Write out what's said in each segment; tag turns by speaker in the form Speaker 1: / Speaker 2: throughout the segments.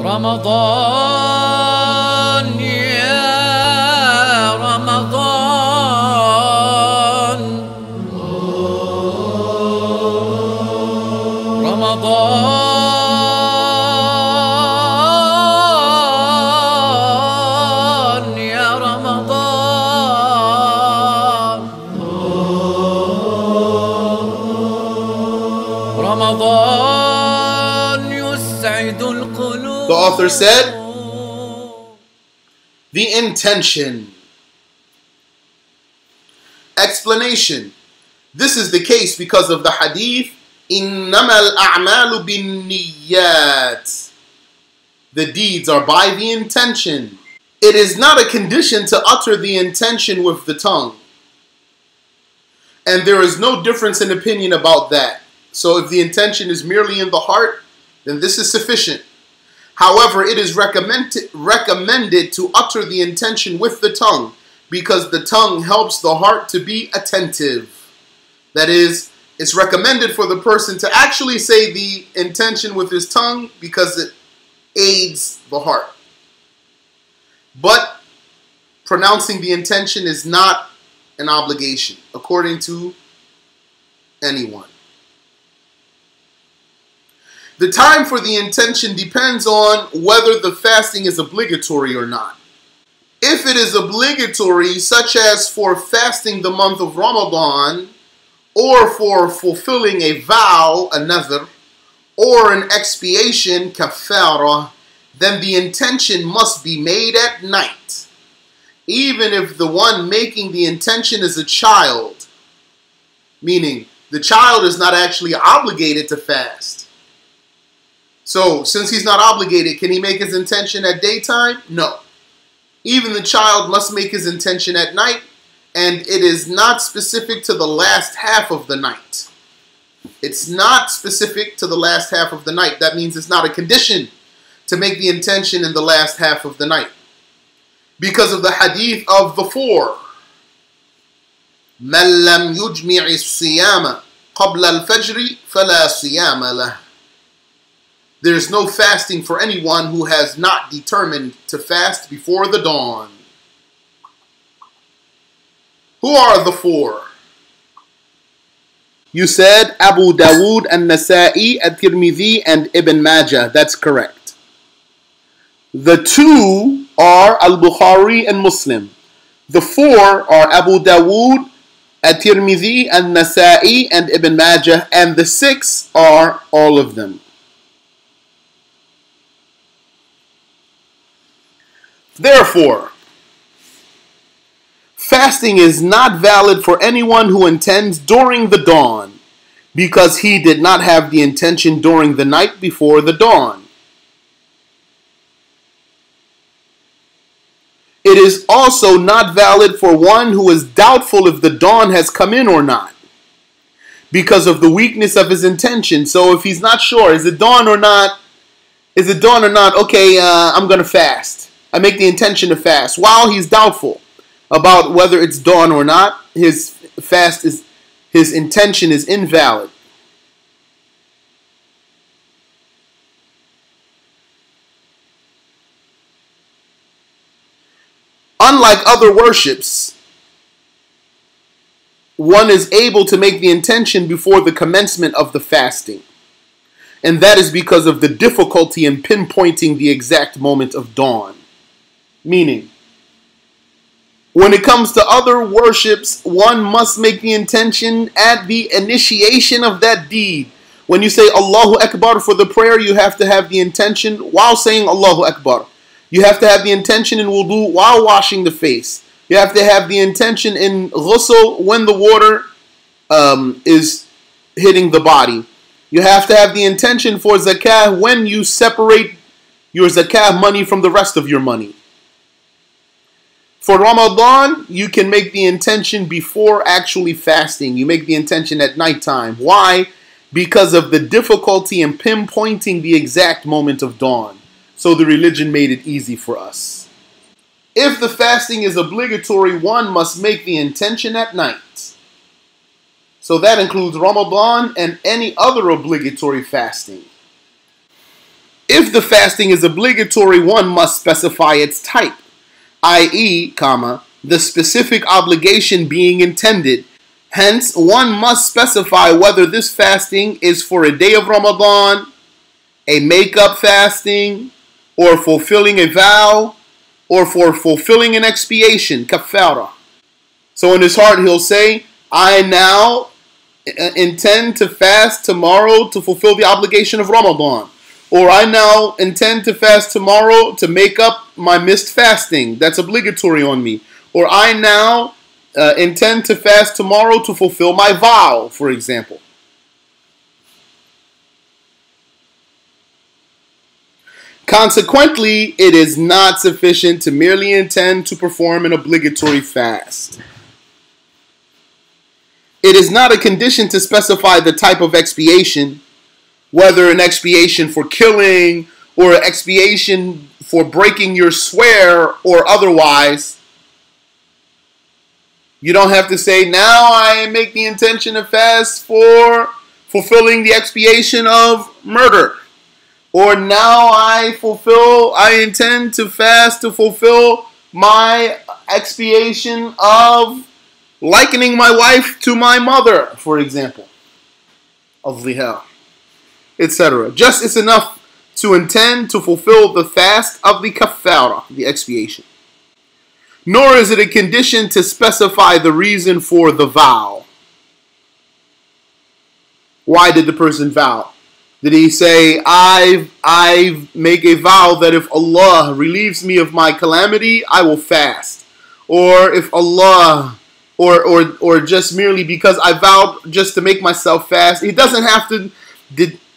Speaker 1: رمضان يا رمضان رمضان يا رمضان رمضان يسعد القلوب.
Speaker 2: The author said, the intention. Explanation. This is the case because of the hadith, إِنَّمَا الْأَعْمَالُ بِالنِّيَّاتِ. The deeds are by the intention. It is not a condition to utter the intention with the tongue. And there is no difference in opinion about that. So if the intention is merely in the heart, then this is sufficient. However, it is recommended to utter the intention with the tongue because the tongue helps the heart to be attentive. That is, it's recommended for the person to actually say the intention with his tongue because it aids the heart. But pronouncing the intention is not an obligation, according to anyone. The time for the intention depends on whether the fasting is obligatory or not. If it is obligatory, such as for fasting the month of Ramadan, or for fulfilling a vow, a nadhr, or an expiation, kafara, then the intention must be made at night, even if the one making the intention is a child, meaning the child is not actually obligated to fast. So, since he's not obligated, can he make his intention at daytime? No. Even the child must make his intention at night, and it is not specific to the last half of the night. It's not specific to the last half of the night. That means it's not a condition to make the intention in the last half of the night. Because of the hadith of the four. مَنْ لَمْ يُجْمِعِ الصِّيَامَ قَبْلَ الْفَجْرِ فَلَا صِيَامَ لَهُ. There is no fasting for anyone who has not determined to fast before the dawn. Who are the four? You said Abu Dawood, An-Nasa'i, At-Tirmidhi, and Ibn Majah. That's correct. The two are Al-Bukhari and Muslim. The four are Abu Dawood, At-Tirmidhi, An-Nasa'i, and Ibn Majah. And the six are all of them. Therefore, fasting is not valid for anyone who intends during the dawn, because he did not have the intention during the night before the dawn. It is also not valid for one who is doubtful if the dawn has come in or not, because of the weakness of his intention. So if he's not sure, is it dawn or not? Is it dawn or not? Okay, I'm going to fast. I make the intention to fast. While he's doubtful about whether it's dawn or not, his intention is invalid. Unlike other worships, one is able to make the intention before the commencement of the fasting. And that is because of the difficulty in pinpointing the exact moment of dawn. Meaning, when it comes to other worships, one must make the intention at the initiation of that deed. When you say Allahu Akbar for the prayer, you have to have the intention while saying Allahu Akbar. You have to have the intention in wudu while washing the face. You have to have the intention in ghusl when the water is hitting the body. You have to have the intention for zakah when you separate your zakah money from the rest of your money. For Ramadan, you can make the intention before actually fasting. You make the intention at nighttime. Why? Because of the difficulty in pinpointing the exact moment of dawn. So the religion made it easy for us. If the fasting is obligatory, one must make the intention at night. So that includes Ramadan and any other obligatory fasting. If the fasting is obligatory, one must specify its type, i.e., the specific obligation being intended. Hence, one must specify whether this fasting is for a day of Ramadan, a make-up fasting, or fulfilling a vow, or for fulfilling an expiation, kafara. So in his heart he'll say, I now intend to fast tomorrow to fulfill the obligation of Ramadan. Or I now intend to fast tomorrow to make up my missed fasting. That's obligatory on me. Or I now intend to fast tomorrow to fulfill my vow, for example. Consequently, it is not sufficient to merely intend to perform an obligatory fast. It is not a condition to specify the type of expiation, whether an expiation for killing or an expiation for breaking your swear or otherwise. You don't have to say, now I make the intention to fast for fulfilling the expiation of murder. Or now I intend to fast to fulfill my expiation of likening my wife to my mother, for example, of liha, etc. Just it's enough to intend to fulfill the fast of the kafara, the expiation. Nor is it a condition to specify the reason for the vow. Why did the person vow? Did he say, I make a vow that if Allah relieves me of my calamity, I will fast? Or if Allah, or just merely because I vowed just to make myself fast? He doesn't have to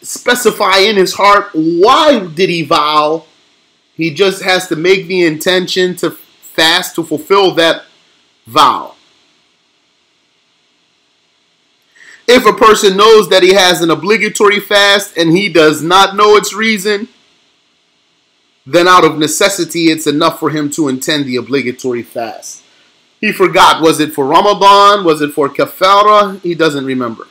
Speaker 2: specify in his heart why did he vow. He just has to make the intention to fast to fulfill that vow. If a person knows that he has an obligatory fast and he does not know its reason, then out of necessity it's enough for him to intend the obligatory fast. He forgot, was it for Ramadan? Was it for kafara? He doesn't remember.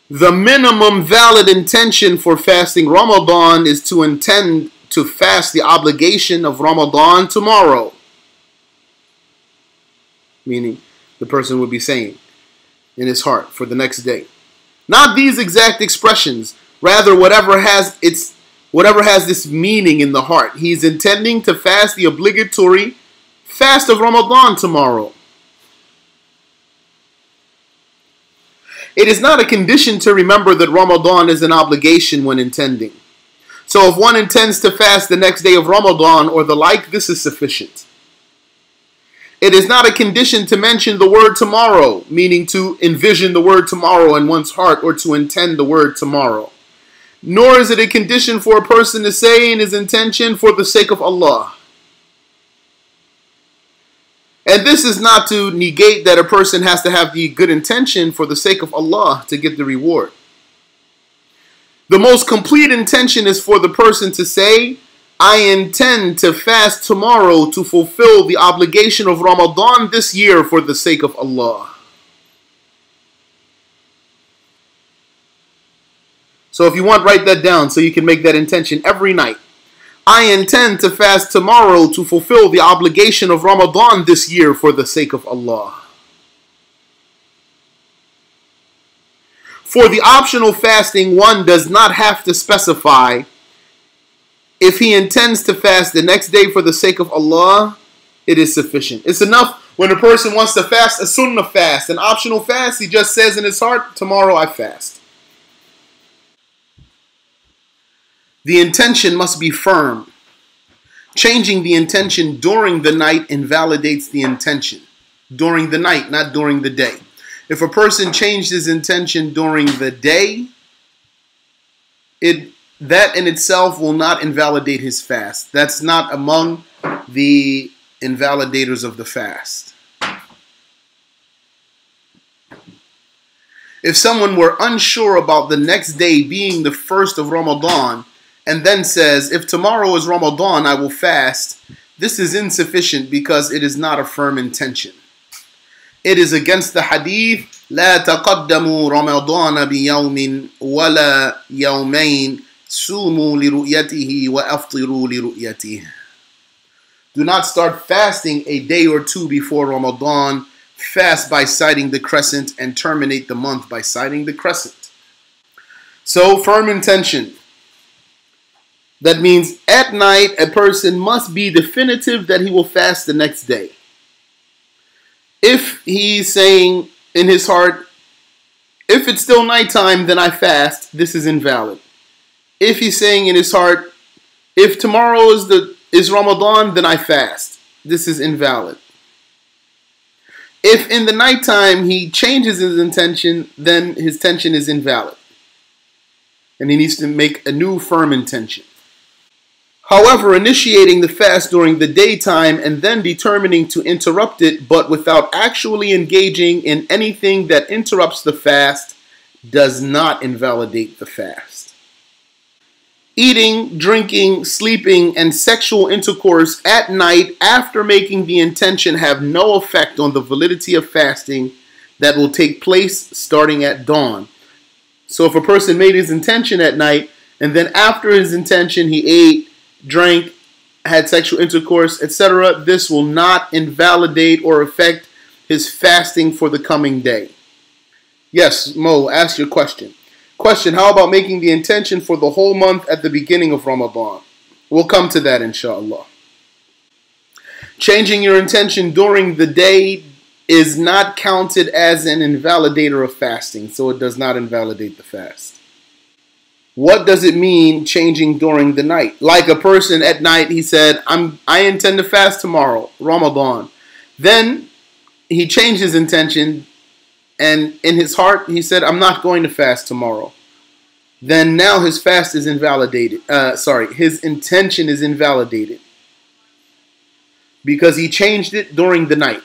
Speaker 2: The minimum valid intention for fasting Ramadan is to intend to fast the obligation of Ramadan tomorrow. Meaning, the person would be saying in his heart for the next day. Not these exact expressions, rather whatever has this meaning in the heart. He's intending to fast the obligatory fast of Ramadan tomorrow. It is not a condition to remember that Ramadan is an obligation when intending. So if one intends to fast the next day of Ramadan or the like, this is sufficient. It is not a condition to mention the word tomorrow, meaning to envision the word tomorrow in one's heart or to intend the word tomorrow. Nor is it a condition for a person to say in his intention for the sake of Allah. And this is not to negate that a person has to have the good intention for the sake of Allah to get the reward. The most complete intention is for the person to say, I intend to fast tomorrow to fulfill the obligation of Ramadan this year for the sake of Allah. So if you want, write that down so you can make that intention every night. I intend to fast tomorrow to fulfill the obligation of Ramadan this year for the sake of Allah. For the optional fasting, one does not have to specify. If he intends to fast the next day for the sake of Allah, it is sufficient. It's enough when a person wants to fast a sunnah fast, an optional fast, he just says in his heart, tomorrow I fast. The intention must be firm. Changing the intention during the night invalidates the intention. During the night, not during the day. If a person changed his intention during the day, that in itself will not invalidate his fast. That's not among the invalidators of the fast. If someone were unsure about the next day being the first of Ramadan, and then says, if tomorrow is Ramadan, I will fast, this is insufficient because it is not a firm intention. It is against the hadith, لا تقدموا رمضان بيوم ولا يومين صوموا لرؤيته وأفطروا لرؤيته. Do not start fasting a day or two before Ramadan. Fast by sighting the crescent and terminate the month by sighting the crescent. So, firm intention. That means at night a person must be definitive that he will fast the next day. If he's saying in his heart, if it's still nighttime, then I fast, this is invalid. If he's saying in his heart, if tomorrow is Ramadan, then I fast, this is invalid. If in the nighttime he changes his intention, then his intention is invalid. And he needs to make a new firm intention. However, initiating the fast during the daytime and then determining to interrupt it, but without actually engaging in anything that interrupts the fast, does not invalidate the fast. Eating, drinking, sleeping, and sexual intercourse at night after making the intention have no effect on the validity of fasting that will take place starting at dawn. So if a person made his intention at night, and then after his intention he ate, drank, had sexual intercourse, etc., this will not invalidate or affect his fasting for the coming day. Yes, Mo, ask your question. Question, how about making the intention for the whole month at the beginning of Ramadan? We'll come to that, inshallah. Changing your intention during the day is not counted as an invalidator of fasting, so it does not invalidate the fast. What does it mean changing during the night? Like a person at night, he said, I intend to fast tomorrow, Ramadan. Then he changed his intention, and in his heart he said, I'm not going to fast tomorrow. Then now his fast is invalidated. His intention is invalidated because he changed it during the night.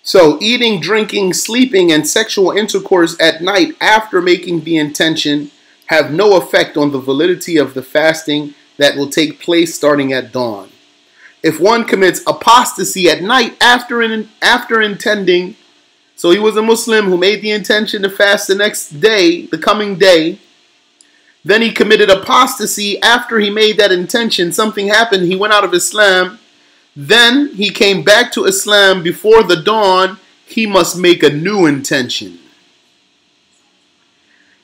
Speaker 2: So eating, drinking, sleeping, and sexual intercourse at night after making the intention have no effect on the validity of the fasting that will take place starting at dawn. If one commits apostasy at night after intending, so he was a Muslim who made the intention to fast the next day, the coming day, then he committed apostasy after he made that intention, something happened, he went out of Islam, then he came back to Islam before the dawn, he must make a new intention.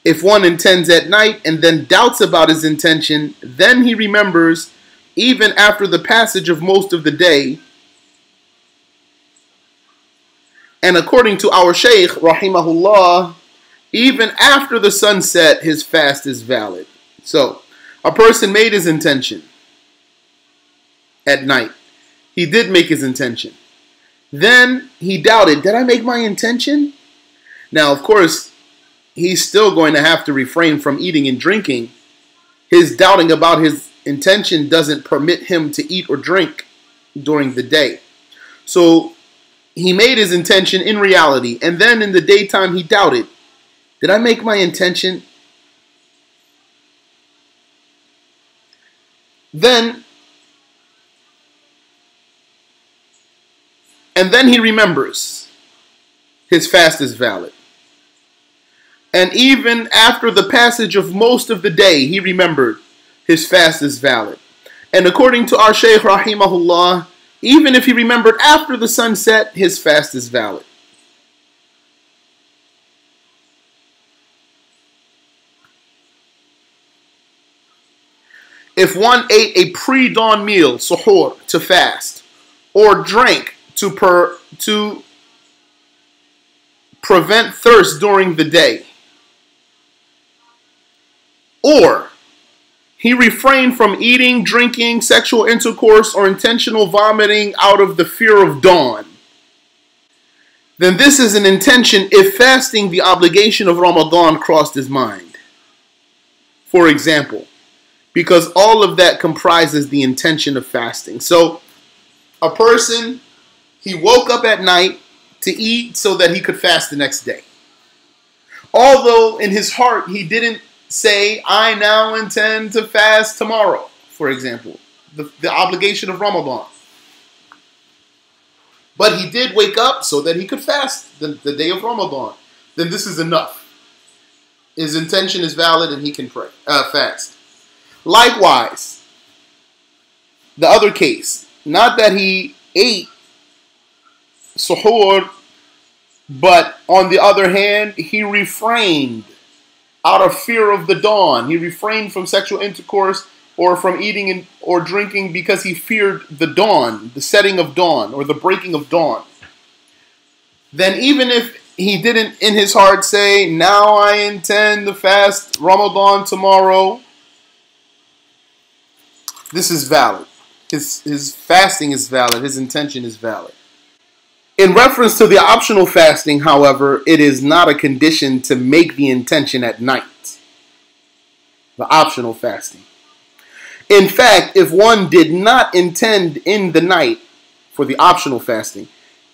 Speaker 2: If one intends at night and then doubts about his intention, then he remembers even after the passage of most of the day. And according to our Shaykh, rahimahullah, even after the sunset, his fast is valid. So, a person made his intention at night. He did make his intention. Then he doubted, did I make my intention? Now, of course, he's still going to have to refrain from eating and drinking. His doubting about his intention doesn't permit him to eat or drink during the day. So he made his intention in reality, and then in the daytime he doubted, did I make my intention? And then he remembers his fast is valid. And even after the passage of most of the day, he remembered his fast is valid. And according to our Shaykh rahimahullah, even if he remembered after the sunset, his fast is valid. If one ate a pre-dawn meal, suhoor, to fast, or drank to prevent thirst during the day, or he refrained from eating, drinking, sexual intercourse, or intentional vomiting out of the fear of dawn, then this is an intention if fasting the obligation of Ramadan crossed his mind. For example, because all of that comprises the intention of fasting. So a person, he woke up at night to eat so that he could fast the next day. Although in his heart he didn't say, I now intend to fast tomorrow, for example, the obligation of Ramadan. but he did wake up so that he could fast the day of Ramadan, then this is enough. His intention is valid and he can fast. Likewise, the other case, not that he ate suhoor, but on the other hand, he refrained out of fear of the dawn. He refrained from sexual intercourse or from eating or drinking because he feared the dawn, the setting of dawn, or the breaking of dawn. Then even if he didn't in his heart say, now I intend to fast Ramadan tomorrow, this is valid. His fasting is valid. His intention is valid. In reference to the optional fasting, however, it is not a condition to make the intention at night. The optional fasting. In fact, if one did not intend in the night for the optional fasting,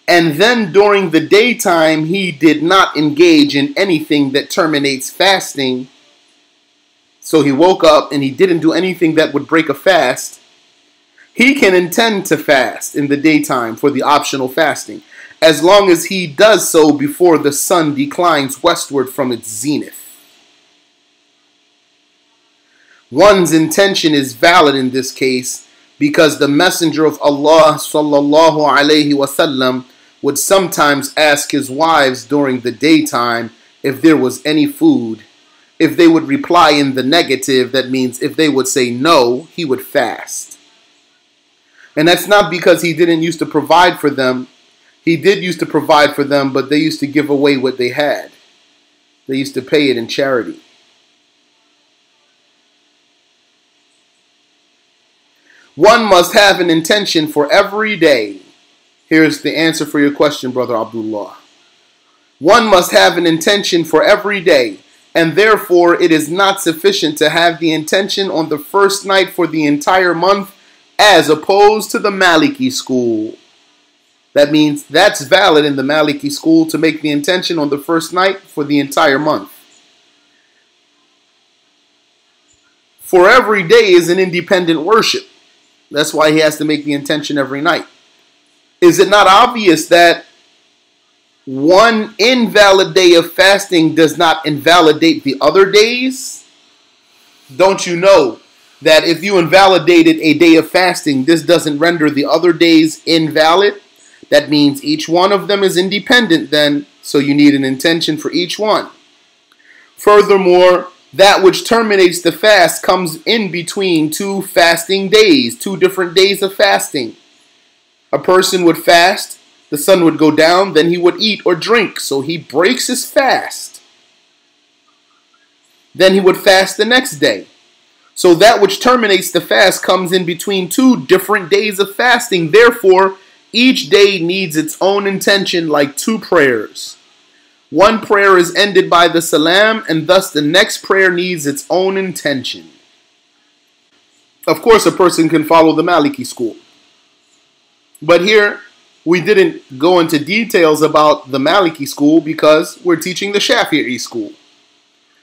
Speaker 2: and then during the daytime he did not engage in anything that terminates fasting, so he woke up and he didn't do anything that would break a fast, he can intend to fast in the daytime for the optional fasting, as long as he does so before the sun declines westward from its zenith. One's intention is valid in this case because the Messenger of Allah sallallahu alaihi wasallam would sometimes ask his wives during the daytime if there was any food. If they would reply in the negative, that means if they would say no, he would fast. And that's not because he didn't used to provide for them. He did used to provide for them, but they used to give away what they had. They used to pay it in charity. One must have an intention for every day. Here's the answer for your question, Brother Abdullah. One must have an intention for every day, and therefore it is not sufficient to have the intention on the first night for the entire month, as opposed to the Maliki school. That means that's valid in the Maliki school to make the intention on the first night for the entire month. For every day is an independent worship. That's why he has to make the intention every night. Is it not obvious that one invalid day of fasting does not invalidate the other days? Don't you know that if you invalidated a day of fasting, this doesn't render the other days invalid? That means each one of them is independent then, so you need an intention for each one. Furthermore, that which terminates the fast comes in between two fasting days, two different days of fasting. A person would fast, the sun would go down, then he would eat or drink, so he breaks his fast. Then he would fast the next day. So that which terminates the fast comes in between two different days of fasting. Therefore, each day needs its own intention like two prayers. One prayer is ended by the salam, and thus the next prayer needs its own intention. Of course, a person can follow the Maliki school. But here, we didn't go into details about the Maliki school because we're teaching the Shafi'i school.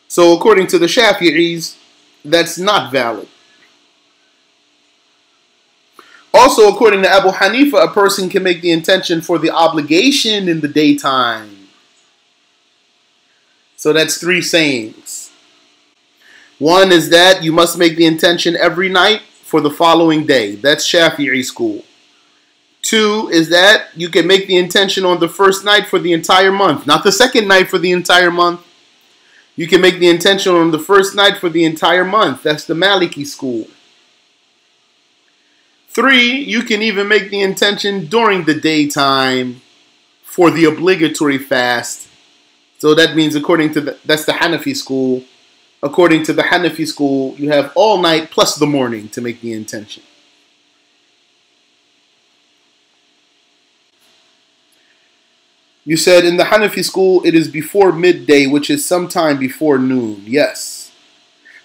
Speaker 2: So according to the Shafi'is, that's not valid. Also, according to Abu Hanifa, a person can make the intention for the obligation in the daytime. So that's three sayings. One is that you must make the intention every night for the following day. That's Shafi'i school. Two is that you can make the intention on the first night for the entire month, not the second night for the entire month. You can make the intention on the first night for the entire month. That's the Maliki school. Three, you can even make the intention during the daytime for the obligatory fast. So that means that's the Hanafi school. According to the Hanafi school, you have all night plus the morning to make the intention. You said in the Hanafi school, it is before midday, which is sometime before noon. Yes.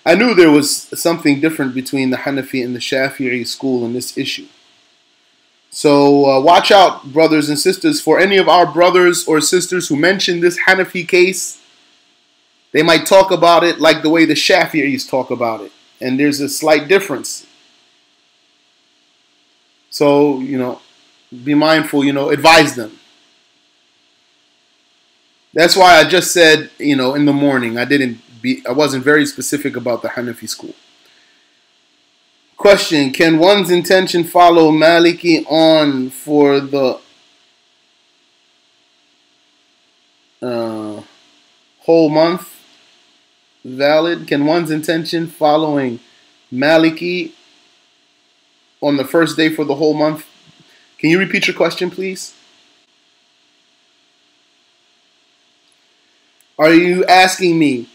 Speaker 2: I knew there was something different between the Hanafi and the Shafi'i school in this issue. So watch out, brothers and sisters, for any of our brothers or sisters who mention this Hanafi case. They might talk about it like the way the Shafi'is talk about it. And there's a slight difference. So, be mindful, advise them. That's why I just said, in the morning. I wasn't very specific about the Hanafi school. Question: can one's intention follow Maliki on for the whole month? Valid. Can one's intention following Maliki on the first day for the whole month? Can you repeat your question, please? Are you asking me,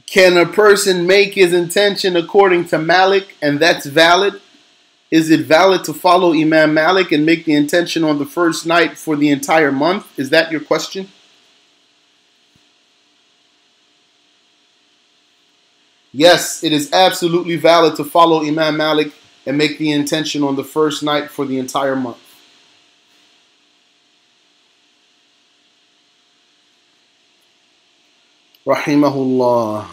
Speaker 2: can a person make his intention according to Malik and that's valid? Is it valid to follow Imam Malik and make the intention on the first night for the entire month? Is that your question? Yes, it is absolutely valid to follow Imam Malik and make the intention on the first night for the entire month. Rahimahullah.